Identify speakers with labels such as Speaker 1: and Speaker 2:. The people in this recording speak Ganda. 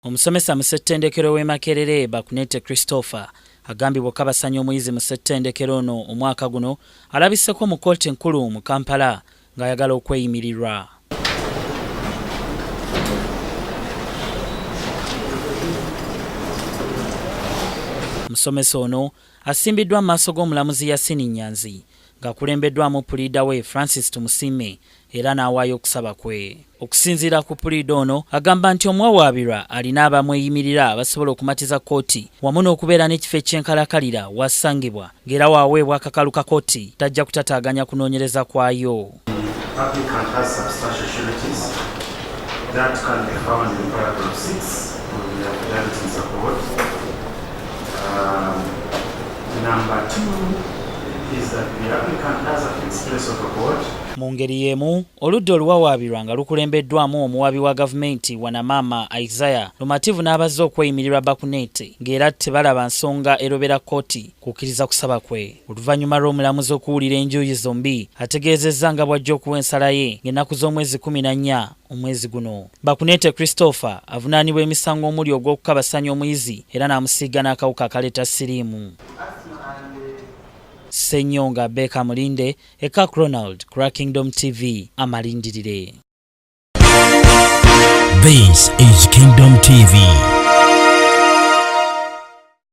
Speaker 1: Omusomesa mu ssettendekero w'e Makerere Bakunete Christopher agambibwa okabasanya omuyizi mu ssettendekero ono omwaka guno alabiseko mu kkooti enkulu mu Kampala ng'ayagala okweyimirirwa. Omusomesa ono asimbiddwa mu maaso g'omulamuzi Yasini Nyanzi ng'akulembeddwamu puliida we Francis Tumusime era n'awaayo okusaba kwe. Okusinziira ku puliida ono agamba nti omwawaabirwa alina abamweyimirira abasobola okumatiza kkooti wamu n'okubeera n'ekifo eky'enkalakalira wasangibwa ng'era waaweebwa akakalu ka kkooti tajja kutataaganya kunoonyereza kwayo.
Speaker 2: Number 2 is that the applicant has an express of the board.
Speaker 1: Mu ngeri y'emu oludda oluwawaabirwa nga lukulembeddwamu omuwaabi wa gavumenti Wanamama Isaiah lumativu n'abazze okweyimirirwa Bakunete ng'era tebalaba nsonga erobera kkooti kukkiriza kusaba kwe. Oluvannyuma lw'omulamuzi okuwulira enjuuyi zombi ategeezezza nga bw'ajja okuwa ensala ye ng'ennaku z'omwezi 14 omwezi guno. Bakunete Christopher avunaanibwa emisango omuli ogw'okukabasanya omuyizi era n'amusiiga n'akawuka akaleeta siriimu. Senyonga Beka Mulinde, Ekak Ronald, Kura Kingdom TV, amalindirire.
Speaker 3: This is Kingdom TV.